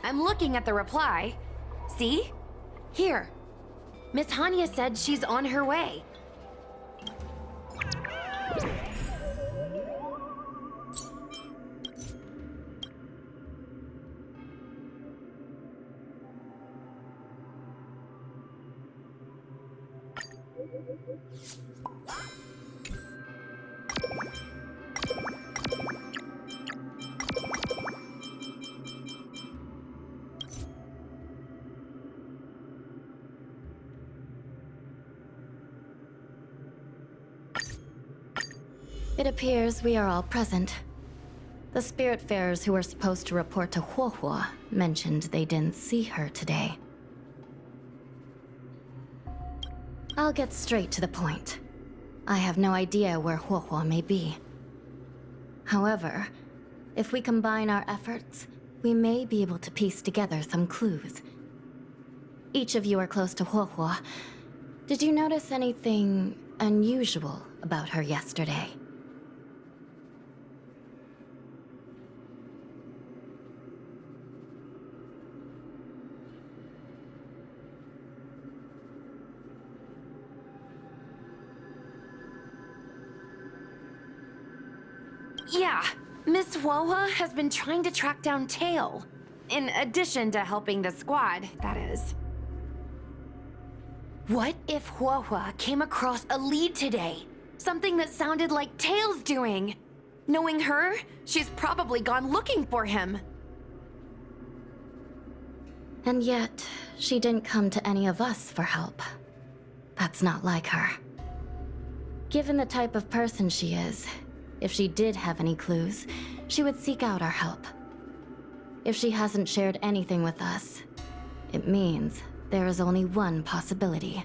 I'm looking at the reply. See? Here. Miss Hanya said she's on her way. It appears we are all present. The Spiritfarers who were supposed to report to Huohuo mentioned they didn't see her today. I'll get straight to the point. I have no idea where Huohuo may be. However, if we combine our efforts, we may be able to piece together some clues. Each of you are close to Huohuo. Did you notice anything unusual about her yesterday? Yeah, Miss Huohua has been trying to track down Tail. In addition to helping the squad, that is. What if Huohua came across a lead today? Something that sounded like Tail's doing. Knowing her, she's probably gone looking for him. And yet, she didn't come to any of us for help. That's not like her. Given the type of person she is, if she did have any clues, she would seek out our help. If she hasn't shared anything with us, it means there is only one possibility.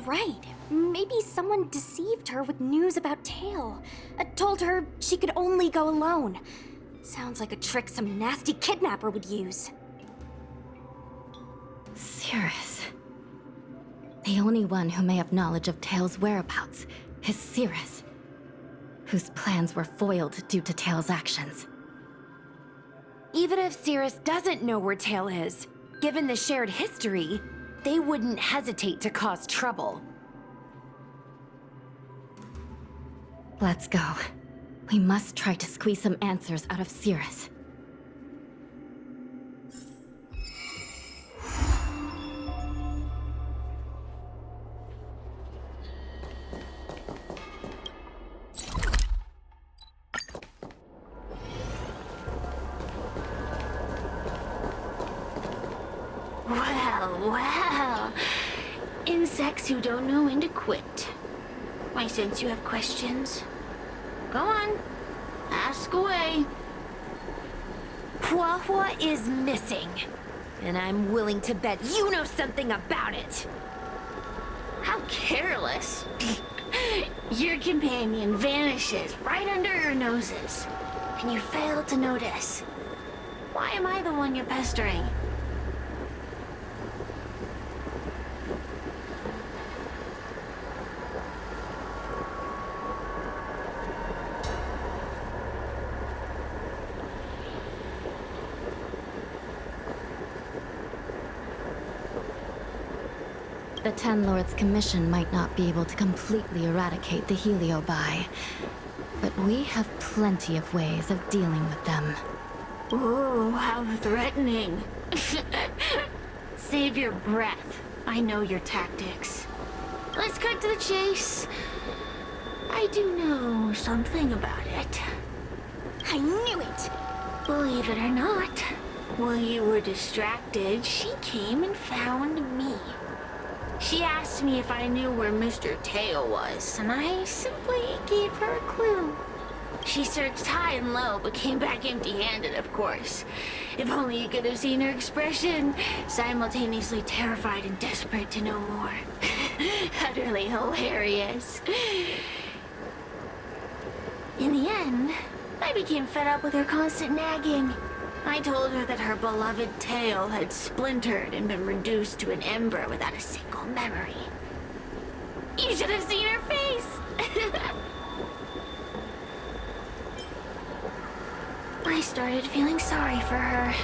Right. Maybe someone deceived her with news about Tail. Told her she could only go alone. Sounds like a trick some nasty kidnapper would use. Cirrus. The only one who may have knowledge of Tail's whereabouts is Cirrus, whose plans were foiled due to Tail's actions. Even if Cirrus doesn't know where Tail is, given the shared history, they wouldn't hesitate to cause trouble. Let's go. We must try to squeeze some answers out of Cirrus. Well. Insects who don't know when to quit. I sense you have questions. Go on. Ask away. Huohua is missing. And I'm willing to bet you know something about it. How careless. Your companion vanishes right under your noses. And you fail to notice. Why am I the one you're pestering? The Ten Lords' commission might not be able to completely eradicate the Heliobi, but we have plenty of ways of dealing with them. Ooh, how threatening. Save your breath. I know your tactics. Let's cut to the chase. I do know something about it. I knew it! Believe it or not, while you were distracted, she came and found me. She asked me if I knew where Mr. Tail was, and I simply gave her a clue. She searched high and low, but came back empty-handed, of course. If only you could have seen her expression, simultaneously terrified and desperate to know more. Utterly hilarious. In the end, I became fed up with her constant nagging. I told her that her beloved tail had splintered and been reduced to an ember without a single memory. You should have seen her face! I started feeling sorry for her.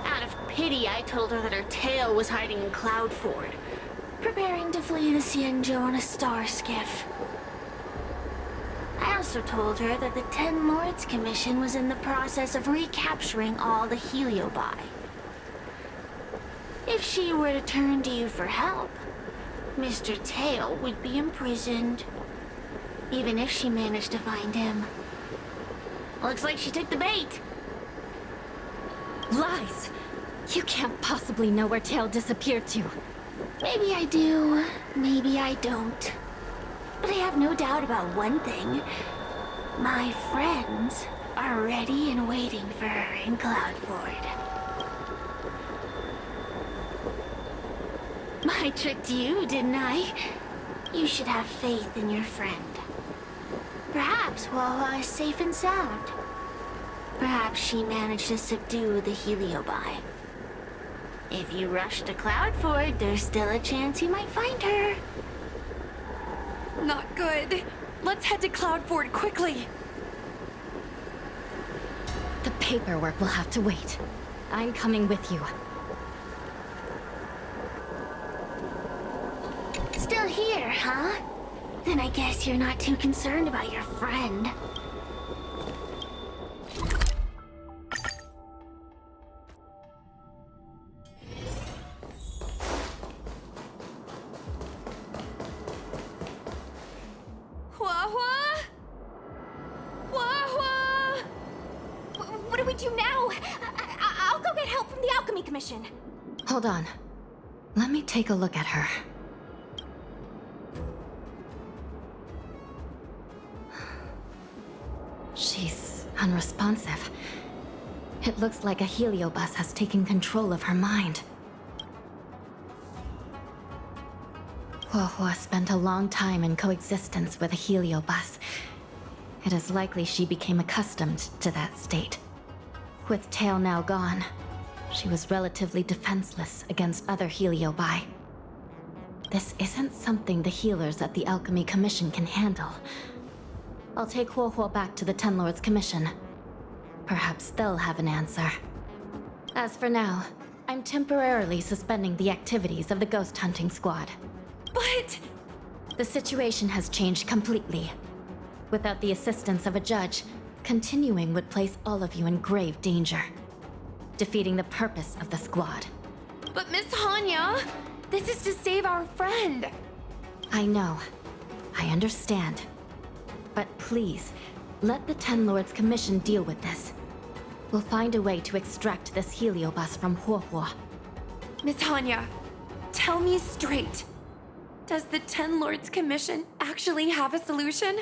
Out of pity, I told her that her tail was hiding in Cloudford, preparing to flee the Xianzhou on a star skiff. I also told her that the Ten Lords Commission was in the process of recapturing all the Heliobi. If she were to turn to you for help, Mr. Tail would be imprisoned, even if she managed to find him. Looks like she took the bait. Lies! You can't possibly know where Tail disappeared to. Maybe I do, maybe I don't. But I have no doubt about one thing. My friends are ready and waiting for her in Cloudford. I tricked you, didn't I? You should have faith in your friend. Perhaps Wawa is safe and sound. Perhaps she managed to subdue the Heliobi. If you rush to Cloudford, there's still a chance you might find her. Not good. Let's head to Cloudford quickly. The paperwork will have to wait. I'm coming with you. Still here, huh? Then I guess you're not too concerned about your friend. Hua-hua? Hua-hua? What do we do now? I'll go get help from the Alchemy Commission. Hold on. Let me take a look at her. She's unresponsive. It looks like a heliobus has taken control of her mind. Huahua spent a long time in coexistence with a heliobus. It is likely she became accustomed to that state. With Tail now gone, she was relatively defenseless against other heliobi. This isn't something the healers at the Alchemy Commission can handle. I'll take Huohuo back to the Ten Lords Commission. Perhaps they'll have an answer. As for now, I'm temporarily suspending the activities of the ghost hunting squad. But... The situation has changed completely. Without the assistance of a judge, continuing would place all of you in grave danger, defeating the purpose of the squad. But Miss Hanya, this is to save our friend. I know. I understand. But please, let the Ten Lords Commission deal with this. We'll find a way to extract this heliobus from Huohuo. Miss Hanya, tell me straight. Does the Ten Lords Commission actually have a solution?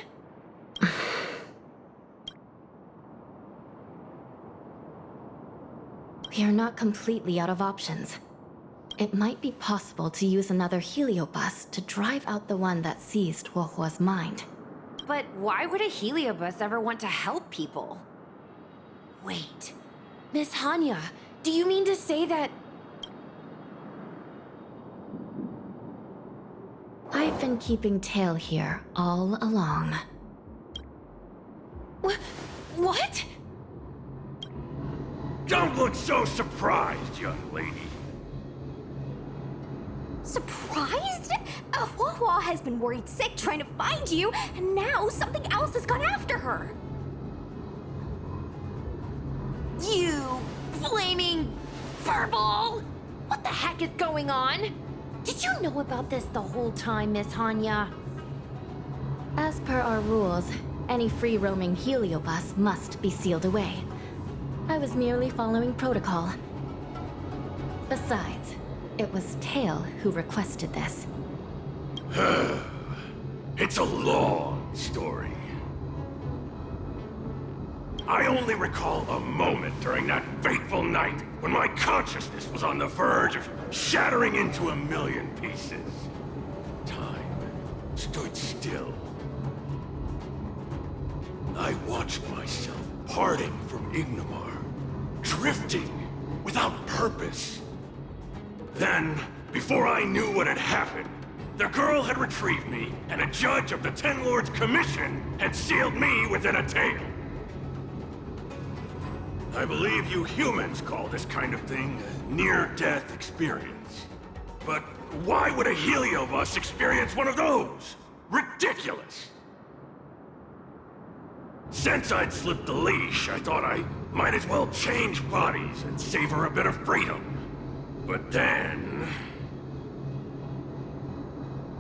We are not completely out of options. It might be possible to use another heliobus to drive out the one that seized Huohuo's mind. But why would a heliobus ever want to help people? Wait, Miss Hanya, do you mean to say that... I've been keeping Tail here all along. What? Don't look so surprised, young lady. Surprised? Huahua has been worried sick trying to find you, and now something else has gone after her. You flaming furball! What the heck is going on? Did you know about this the whole time, Miss Hanya? As per our rules, any free-roaming heliobus must be sealed away. I was merely following protocol. Besides, it was Tail who requested this. It's a long story. I only recall a moment during that fateful night when my consciousness was on the verge of shattering into a million pieces. Time stood still. I watched myself parting from Ignomar, drifting, without purpose. Then, before I knew what had happened, the girl had retrieved me, and a judge of the Ten Lords' Commission had sealed me within a tail. I believe you humans call this kind of thing a near-death experience. But why would a Heliobus experience one of those? Ridiculous! Since I'd slipped the leash, I thought I might as well change bodies and savor a bit of freedom. But then...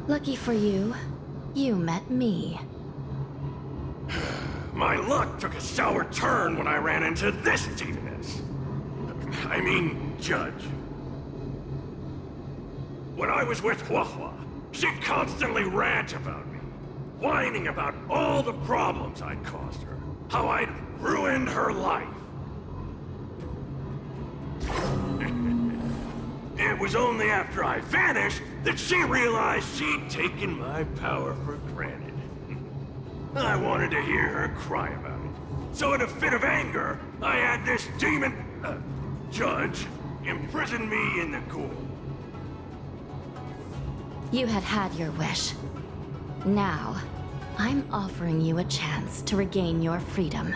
Lucky for you, you met me. My luck took a sour turn when I ran into this diviness. I mean, Judge. When I was with Huahua, she'd constantly rant about me, whining about all the problems I'd caused her, how I'd ruined her life. It was only after I vanished that she realized she'd taken my power for granted. I wanted to hear her cry about it. So in a fit of anger, I had this demon... judge imprison me in the ghoul. You had had your wish. Now, I'm offering you a chance to regain your freedom.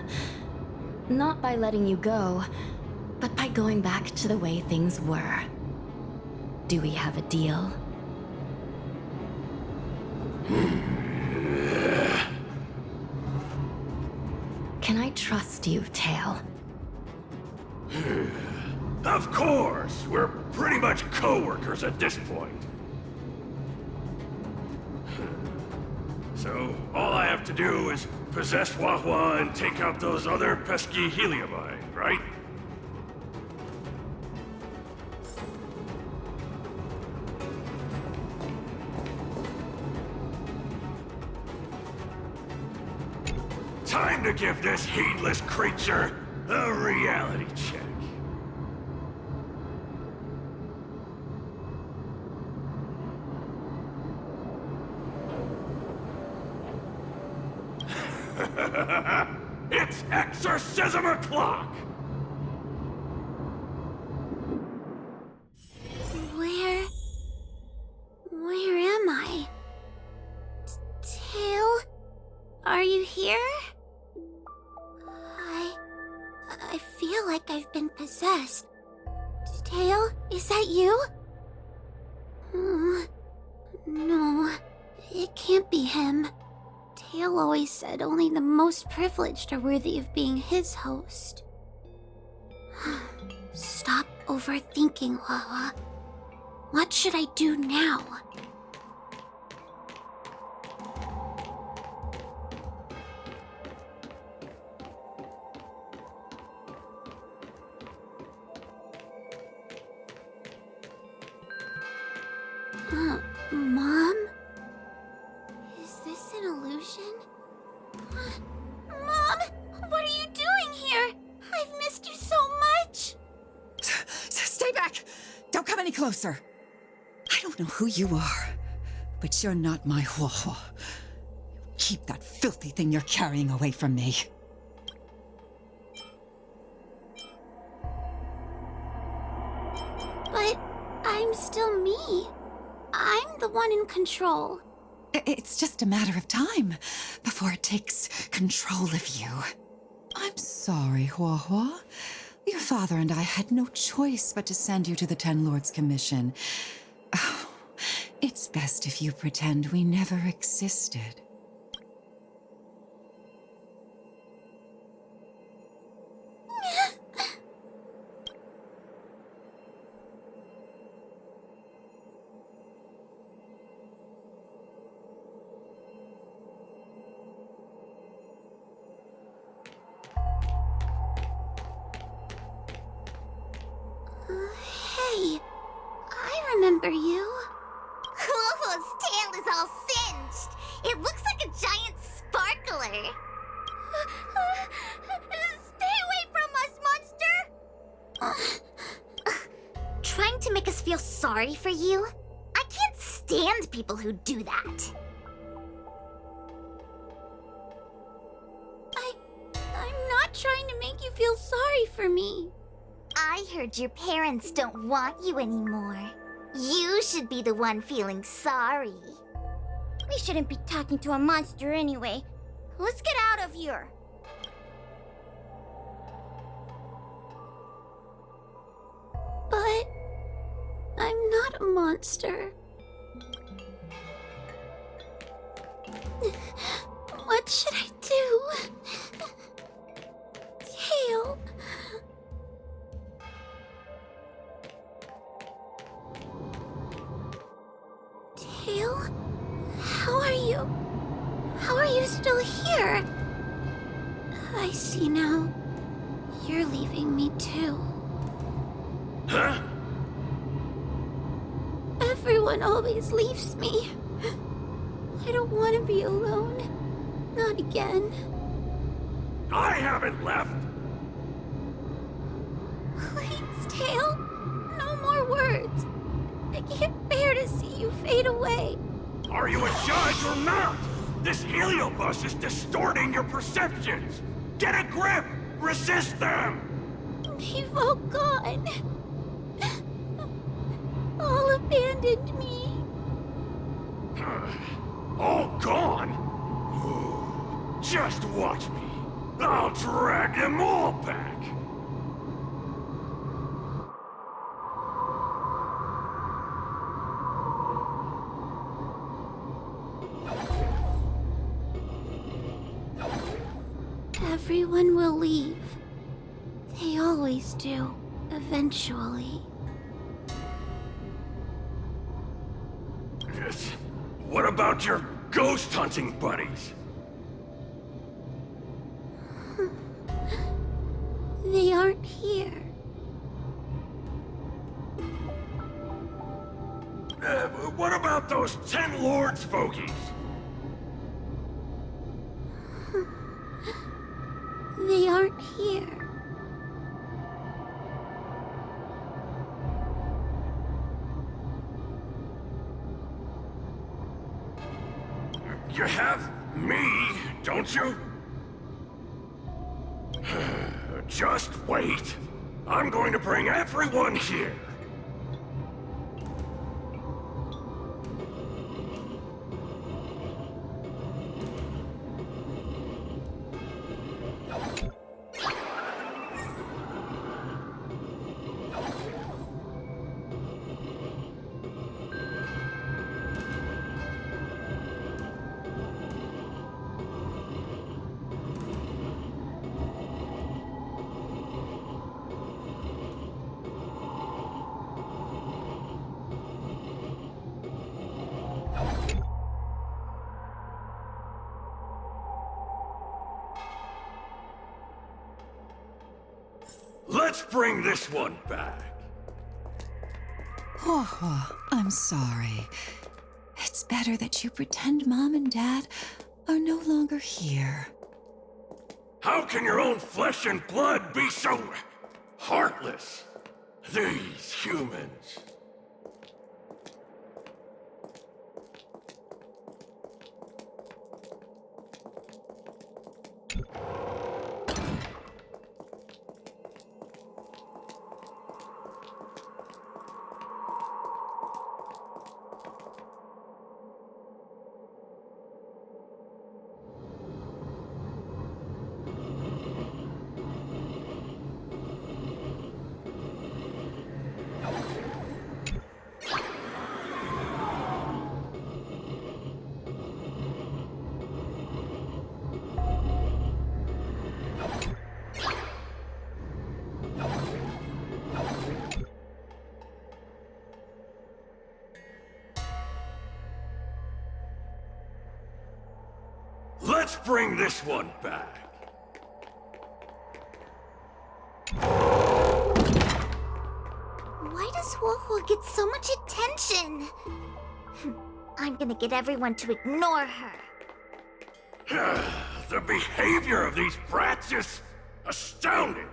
Not by letting you go, but by going back to the way things were. Do we have a deal? Can I trust you, Tail? Of course! We're pretty much co-workers at this point. So, all I have to do is possess Huahua and take out those other pesky Heliobi, right? Time to give this heedless creature a reality check. It's exorcism o'clock! Where am I? Tail? Are you here? I feel like I've been possessed. Tail, is that you? No, it can't be him. Tail always said only the most privileged are worthy of being his host. Stop overthinking, Huahua. What should I do now? Mom? Is this an illusion? Mom! What are you doing here? I've missed you so much! Stay back! Don't come any closer! I don't know who you are, but you're not my Huahua. Keep that filthy thing you're carrying away from me. But I'm still me. I'm the one in control. It's just a matter of time before it takes control of you. I'm sorry, Huahua. Your father and I had no choice but to send you to the Ten Lords' Commission. Oh, it's best if you pretend we never existed. Hey, I remember you. Huahua's tail is all singed. It looks like a giant sparkler. Stay away from us, monster! Trying to make us feel sorry for you? I can't stand people who do that. I'm not trying to make you feel sorry for me. I heard your parents don't want you anymore. You should be the one feeling sorry. We shouldn't be talking to a monster anyway. Let's get out of here. But I'm not a monster. What should I do? Tail. Tail? How are you? How are you still here? I see now. You're leaving me too. Huh? Everyone always leaves me. I don't want to be alone. Not again. I haven't left! Please, Tail. No more words. I can't bear to see you fade away. Are you a judge or not? This heliobus is distorting your perceptions! Get a grip! Resist them! They've all gone. All abandoned me. All gone? Just watch me. I'll drag them all back. Everyone will leave. They always do, eventually. Yes. What about your ghost hunting buddies? They aren't here. What about those 10 lords fogies? They aren't here. You have me, don't you? Just wait. I'm going to bring everyone here. Let's bring this one back. Hua, I'm sorry. It's better that you pretend Mom and Dad are no longer here. How can your own flesh and blood be so heartless? These humans. Let's bring this one back. Why does Huohuo get so much attention? I'm gonna get everyone to ignore her. The behavior of these brats is astounding.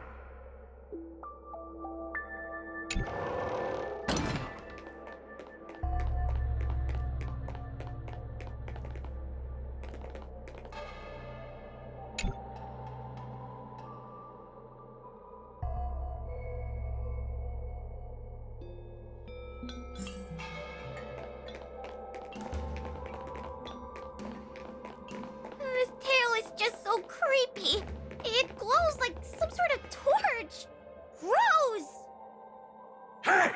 This tail is just so creepy. It glows like some sort of torch. Gross! Hey!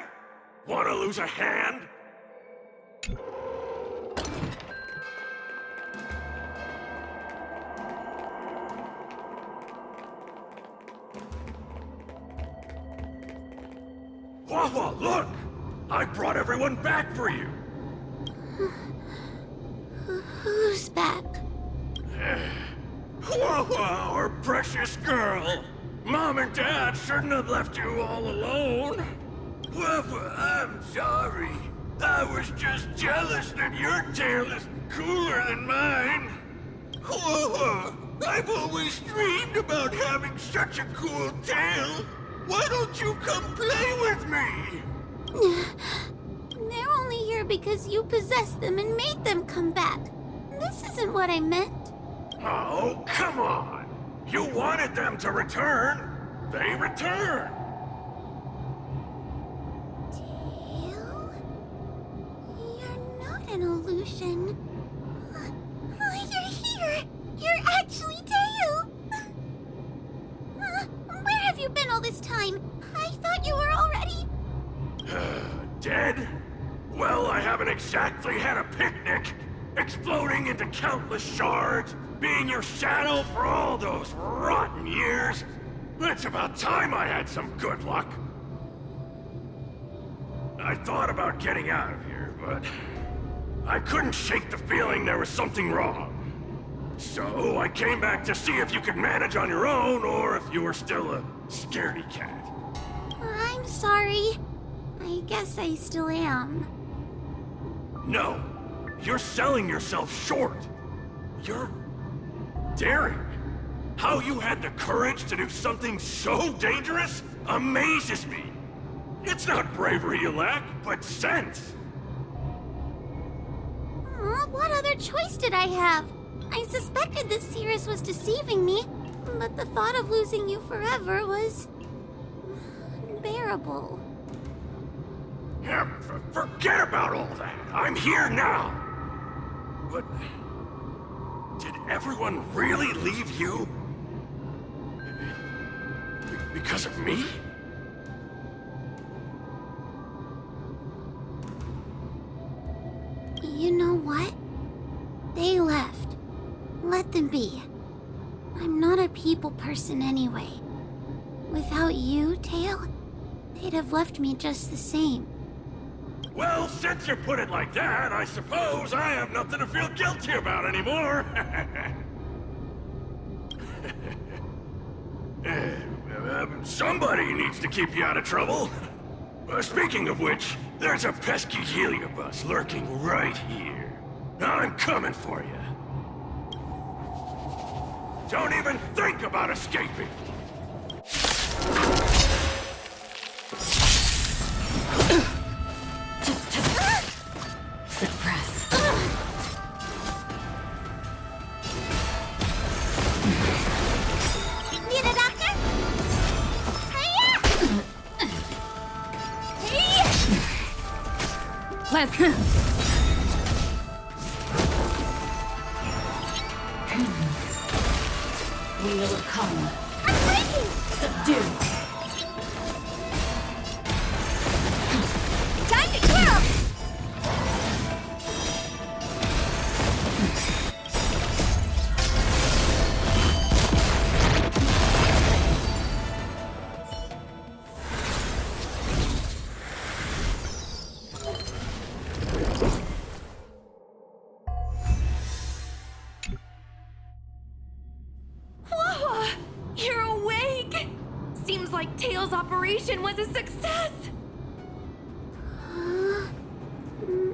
Wanna lose a hand? Wawa, look! I brought everyone back for you! Who's back? Wawa, our precious girl! Mom and Dad shouldn't have left you all alone. Wawa, I'm sorry. I was just jealous that your tail is cooler than mine. Wawa, I've always dreamed about having such a cool tail. Why don't you come play with me? They're only here because you possessed them and made them come back. This isn't what I meant. Oh, come on! You wanted them to return. They returned. Tail? You're not an illusion. You're here! You're actually Tail! Where have you been all this time? I thought you were already... Dead? Well, I haven't exactly had a picnic. Exploding into countless shards, being your shadow for all those rotten years. It's about time I had some good luck. I thought about getting out of here, but I couldn't shake the feeling there was something wrong. So I came back to see if you could manage on your own, or if you were still a scaredy cat. I'm sorry. I guess I still am. No, you're selling yourself short. You're daring. How you had the courage to do something so dangerous amazes me. It's not bravery you lack, but sense. What other choice did I have? I suspected that Cirrus was deceiving me, but the thought of losing you forever was... unbearable. Yeah, forget about all that. I'm here now. But... did everyone really leave you? Because of me? You know what? They left. Let them be. I'm not a people person anyway. Without you, Tail, they'd have left me just the same. Well, since you put it like that, I suppose I have nothing to feel guilty about anymore. Somebody needs to keep you out of trouble. Speaking of which, there's a pesky heliobus lurking right here. I'm coming for you. Don't even think about escaping. Suppress. Need a doctor? Hiya! Let's... We'll come. I'm breaking! Subdue. Time to twirl! Wawa! You're awake! Seems like Tails' operation was a success!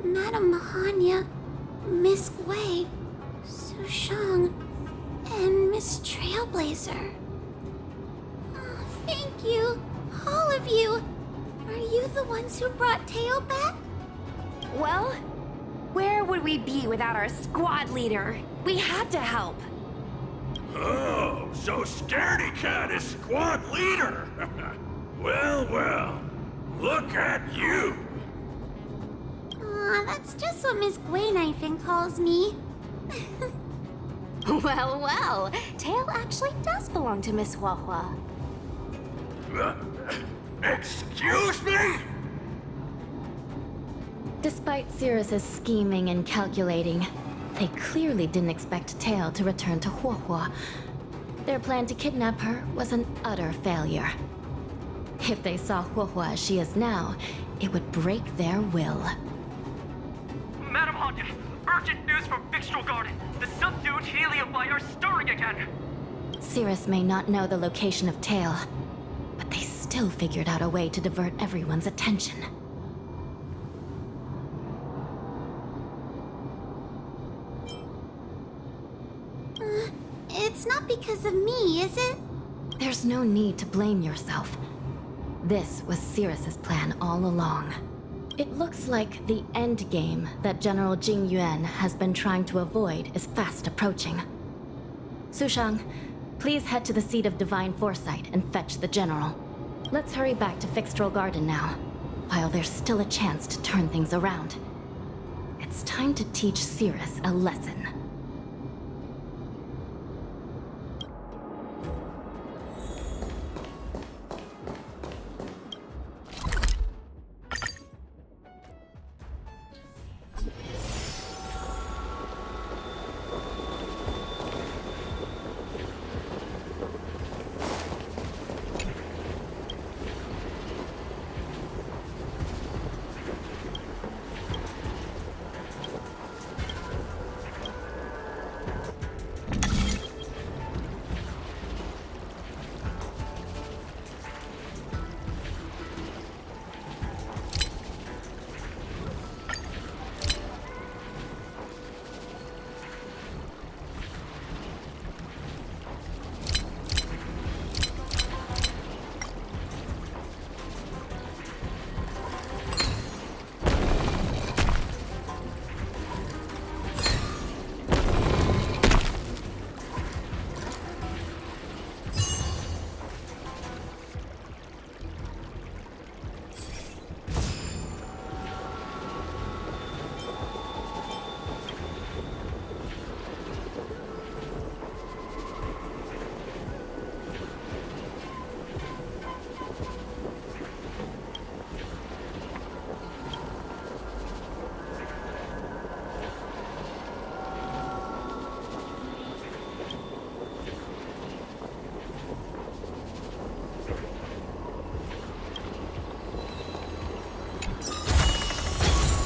Madame Mahanya, Miss Wei, Su Shang, and Miss Trailblazer. Oh, thank you, all of you. Are you the ones who brought Tail back? Well, where would we be without our squad leader? We had to help. Oh, so Scaredy Cat is squad leader. Well, well, look at you. Aw, that's just what Miss Gwaynifin calls me. Well, well, Tail actually does belong to Miss Huahua. Excuse me? Despite Cirrus's scheming and calculating, they clearly didn't expect Tail to return to Huahua. Their plan to kidnap her was an utter failure. If they saw Huahua as she is now, it would break their will. Madam Hanya, urgent news from Victral Garden. The subdued Heliobi are stirring again. Cirrus may not know the location of Tail, but they still figured out a way to divert everyone's attention. It's not because of me, is it? There's no need to blame yourself. This was Cirrus's plan all along. It looks like the end game that General Jing Yuan has been trying to avoid is fast approaching. Sushang, please head to the seat of Divine Foresight and fetch the General. Let's hurry back to Fixtral Garden now, while there's still a chance to turn things around. It's time to teach Cirrus a lesson.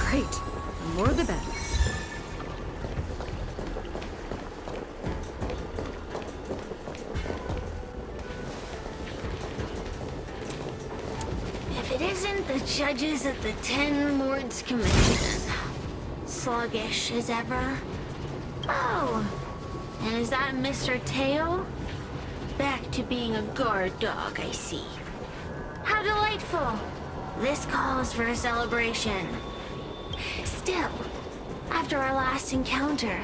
Great. The more the better. If it isn't the judges at the Ten Lords Commission. Sluggish as ever. Oh, and is that Mr. Tail? Back to being a guard dog, I see. How delightful! This calls for a celebration. Still, after our last encounter,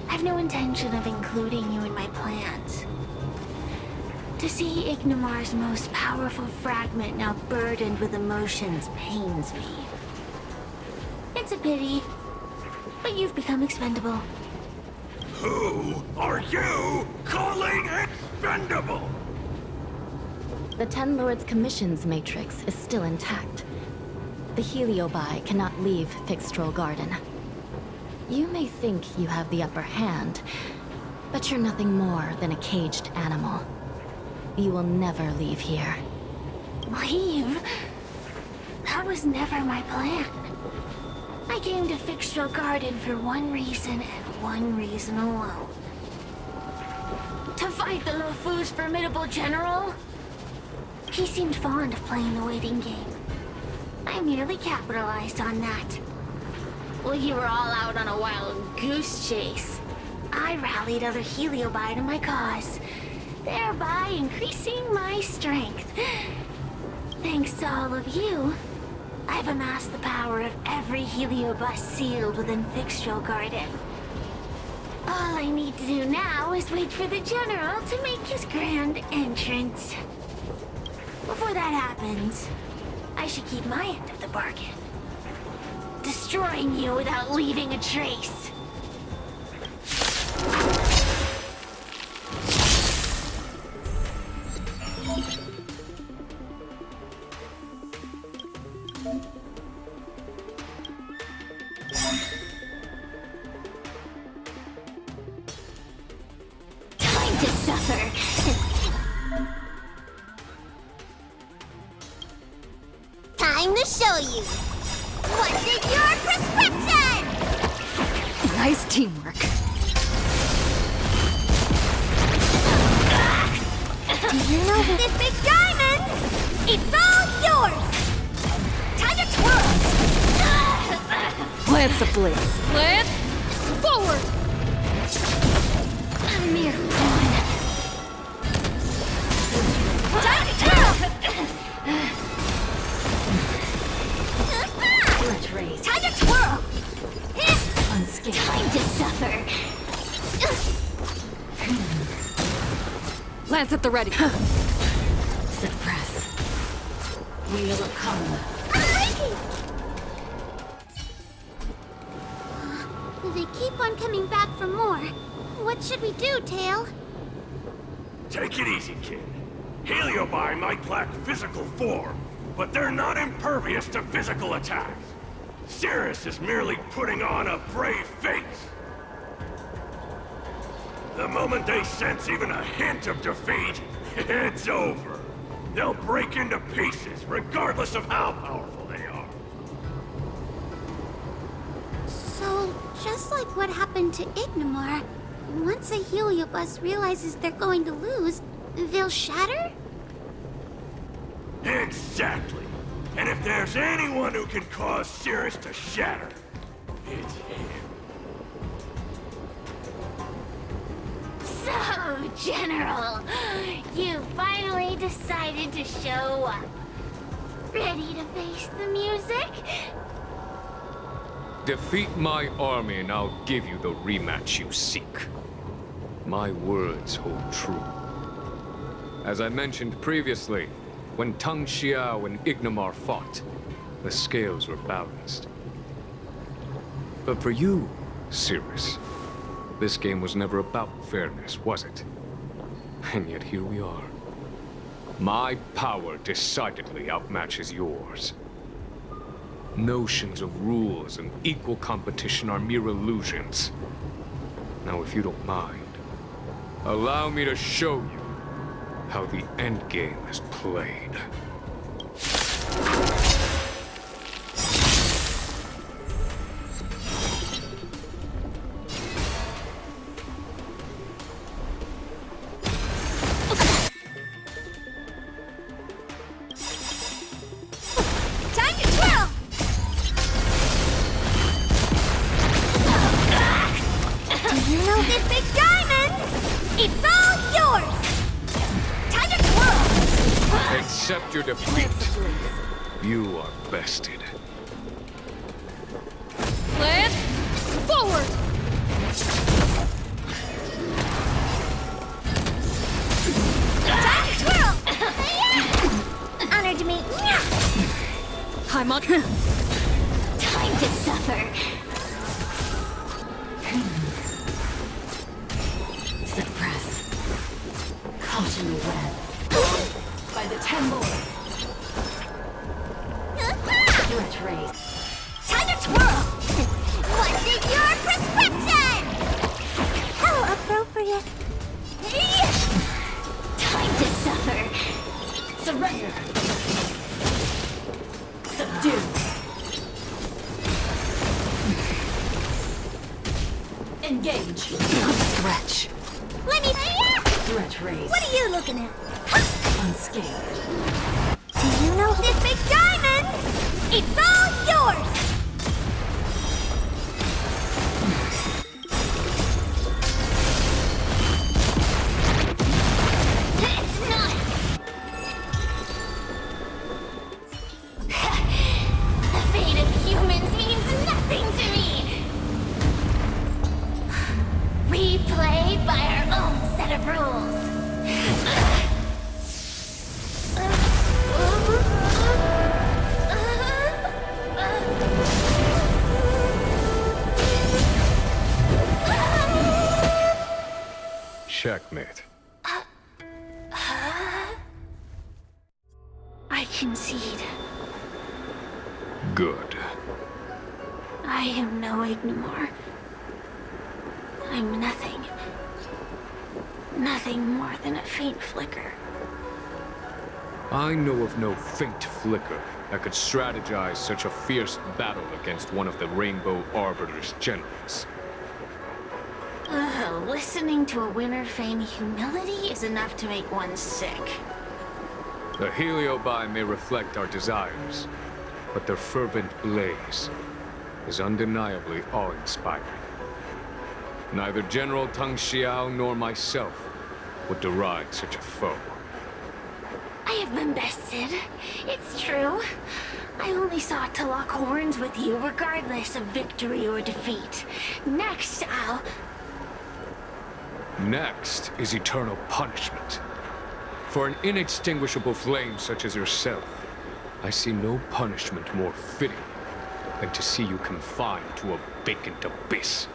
I've no intention of including you in my plans. To see Ignimar's most powerful fragment now burdened with emotions pains me. It's a pity, but you've become expendable. Who are you calling expendable? The Ten Lords Commission's matrix is still intact. The Heliobi cannot leave Fixtral Garden. You may think you have the upper hand, but you're nothing more than a caged animal. You will never leave here. Leave? That was never my plan. I came to Fixtral Garden for one reason and one reason alone. To fight the Luofu's formidable general? He seemed fond of playing the waiting game. I merely capitalized on that. While you were all out on a wild goose chase, I rallied other Heliobi to my cause, thereby increasing my strength. Thanks to all of you, I've amassed the power of every Heliobus sealed within Fixtral Garden. All I need to do now is wait for the General to make his grand entrance. Before that happens, I should keep my end of the bargain. Destroy destroying you without leaving a trace. Time to suffer. Time to show you. What's in your prescription? Nice teamwork. Do you know this big diamond? It's all yours. Time to twirl. Lance of Bliss. Lance, forward! A mere pawn. Time to twirl. Time to twirl. Unscathed. Time to suffer. Lance at the ready. Suppress. Wheel come. They keep on coming back for more. What should we do, Tail? Take it easy, kid. Heliobi might lack physical form, but they're not impervious to physical attacks. Cirrus is merely putting on a brave face. The moment they sense even a hint of defeat, it's over. They'll break into pieces, regardless of how powerful they are. So, just like what happened to Ignimar, once a Heliobus realizes they're going to lose, they'll shatter? Exactly. And if there's anyone who can cause Cirrus to shatter, it's him. So, General, you finally decided to show up. Ready to face the music? Defeat my army and I'll give you the rematch you seek. My words hold true. As I mentioned previously, when Tang Xiao and Ignimar fought, the scales were balanced. But for you, Cirrus, this game was never about fairness, was it? And yet here we are. My power decidedly outmatches yours. Notions of rules and equal competition are mere illusions. Now, if you don't mind, allow me to show you how the endgame is played. Time to twirl. Do you know this big diamond? It's all yours. Time to twirl. Accept your defeat. You are bested. Lance, forward! Time to twirl. Honor to me. I'm on. Time to suffer. Suppress. Caught in the web. By the 10 lords. Threat race. Time to twirl. What's in your prescription? How appropriate. Time to suffer. Surrender. Subdue. Engage. Stretch. Let me. Threat race. What are you looking at? Unscathed. Do you know this big diamond? It's all yours. It's not. The fate of humans means nothing to me. We play by our own set of rules. checkmate. I concede. Good. I am no Ignimar. I'm nothing. Nothing more than a faint flicker. I know of no faint flicker that could strategize such a fierce battle against one of the Rainbow Arbiter's generals. Listening to a winner feign humility is enough to make one sick. The Heliobi may reflect our desires, but their fervent blaze is undeniably awe-inspiring. Neither General Tang Xiao nor myself would deride such a foe. I have been bested. It's true. I only sought to lock horns with you regardless of victory or defeat. Next, Next is eternal punishment. For an inextinguishable flame such as yourself, I see no punishment more fitting than to see you confined to a vacant abyss,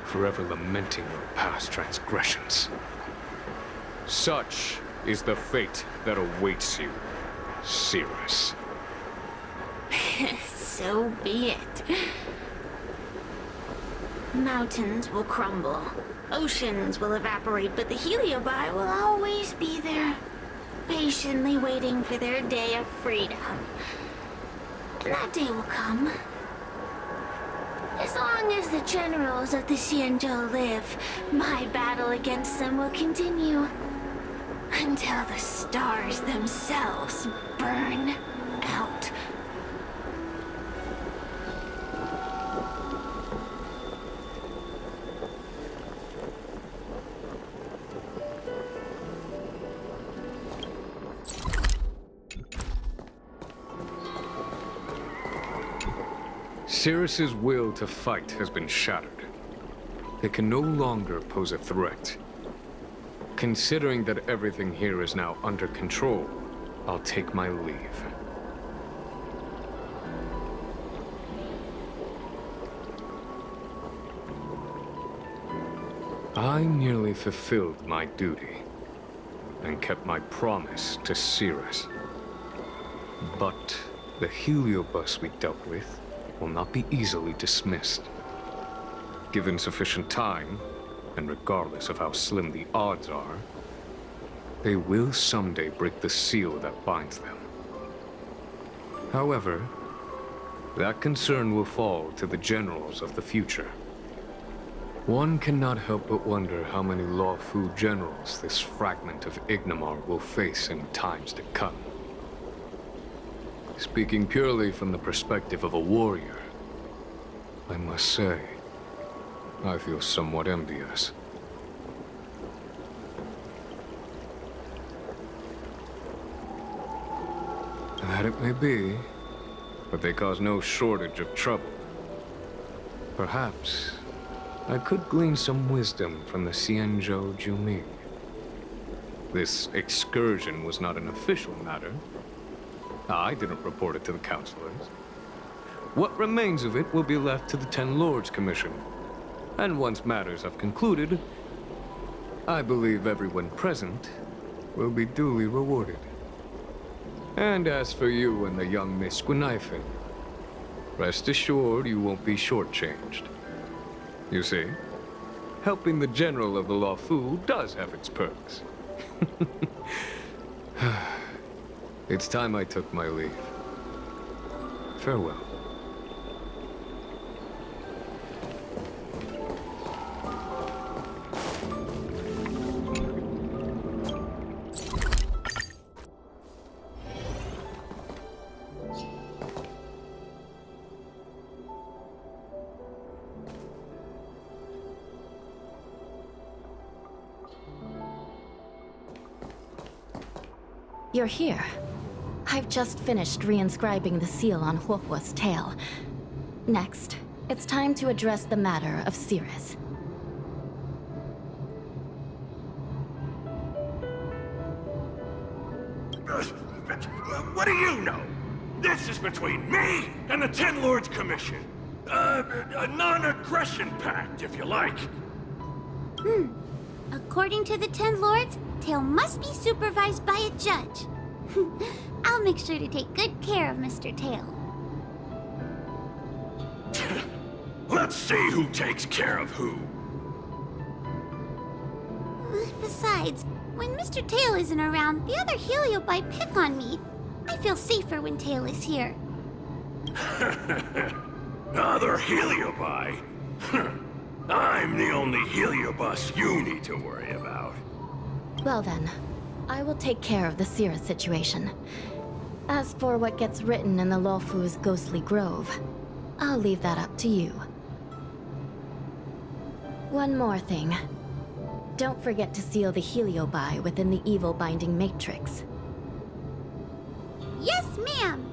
forever lamenting your past transgressions. Such is the fate that awaits you, Cirrus. So be it. Mountains will crumble. Oceans will evaporate, but the Heliobi will always be there, patiently waiting for their day of freedom. And that day will come. As long as the generals of the Xianzhou live, my battle against them will continue. Until the stars themselves burn out. Cirrus's will to fight has been shattered. They can no longer pose a threat. Considering that everything here is now under control, I'll take my leave. I merely fulfilled my duty and kept my promise to Cirrus. But the Heliobus we dealt with will not be easily dismissed. Given sufficient time, and regardless of how slim the odds are, they will someday break the seal that binds them. However, that concern will fall to the generals of the future. One cannot help but wonder how many Luofu generals this fragment of Ignimar will face in times to come. Speaking purely from the perspective of a warrior, I must say, I feel somewhat envious. That it may be, but they cause no shortage of trouble. Perhaps I could glean some wisdom from the Xianzhou Juming. This excursion was not an official matter. I didn't report it to the councilors. What remains of it will be left to the Ten Lords Commission. And once matters have concluded, I believe everyone present will be duly rewarded. And as for you and the young Miss Guinaifen, rest assured you won't be shortchanged. You see, helping the general of the Luofu does have its perks. It's time I took my leave. Farewell. You're here. I've just finished reinscribing the seal on Huohuo's tail. Next, it's time to address the matter of Cirrus. What do you know? This is between me and the Ten Lords Commission. A non-aggression pact, if you like. According to the 10 Lords, Tail must be supervised by a judge. I'll make sure to take good care of Mr. Tail. Let's see who takes care of who. Besides, when Mr. Tail isn't around, the other Heliobi pick on me. I feel safer when Tail is here. Other Heliobi? I'm the only Heliobus you need to worry about. Well then, I will take care of the Sira situation. As for what gets written in the Luofu's ghostly grove, I'll leave that up to you. One more thing. Don't forget to seal the Heliobi within the evil binding matrix. Yes, ma'am!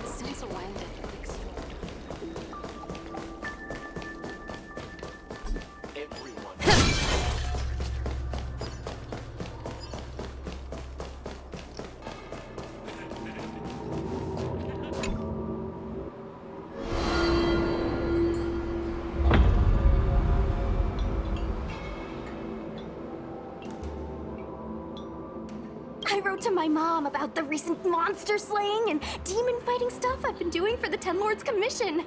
Since when did I wrote to my mom about the recent monster slaying and demon fighting stuff I've been doing for the 10 Lords Commission.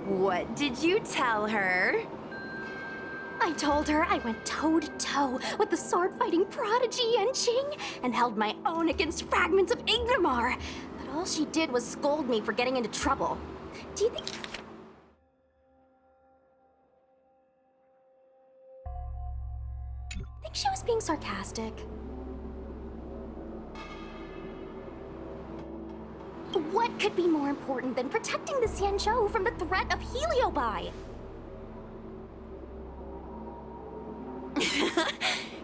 What did you tell her? I told her I went toe-to-toe with the sword-fighting prodigy Yenqing and held my own against fragments of Ignomar. But all she did was scold me for getting into trouble. Do you think... think she was being sarcastic? What could be more important than protecting the Xianzhou from the threat of Heliobi?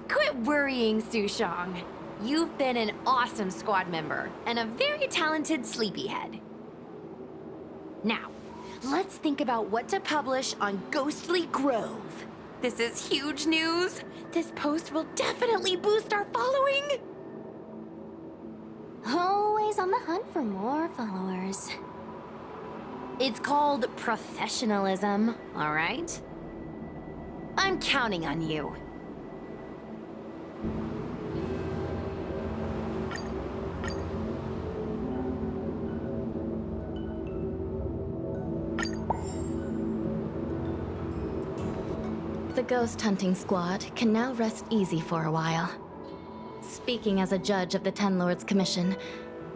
Quit worrying, Sushang. You've been an awesome squad member and a very talented sleepyhead. Now, let's think about what to publish on Ghostly Grove. This is huge news. This post will definitely boost our following. Always on the hunt for more followers. It's called professionalism, all right? I'm counting on you. The ghost hunting squad can now rest easy for a while. Speaking as a judge of the 10 Lords Commission,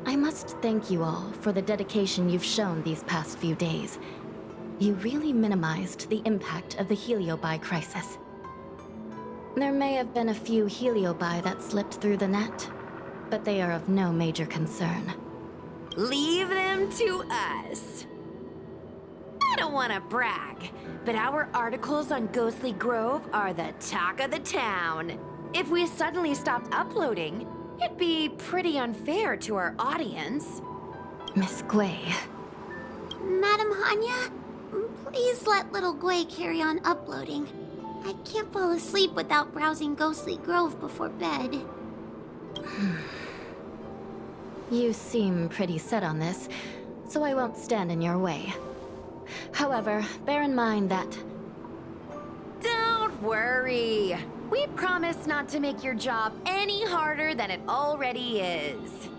I must thank you all for the dedication you've shown these past few days. You really minimized the impact of the Heliobi crisis. There may have been a few Heliobi that slipped through the net, but they are of no major concern. Leave them to us. I don't want to brag, but our articles on Ghostly Grove are the talk of the town. If we suddenly stopped uploading, it'd be pretty unfair to our audience. Miss Gui. Madam Hanya, please let little Gui carry on uploading. I can't fall asleep without browsing Ghostly Grove before bed. You seem pretty set on this, so I won't stand in your way. However, bear in mind that... Don't worry. We promise not to make your job any harder than it already is.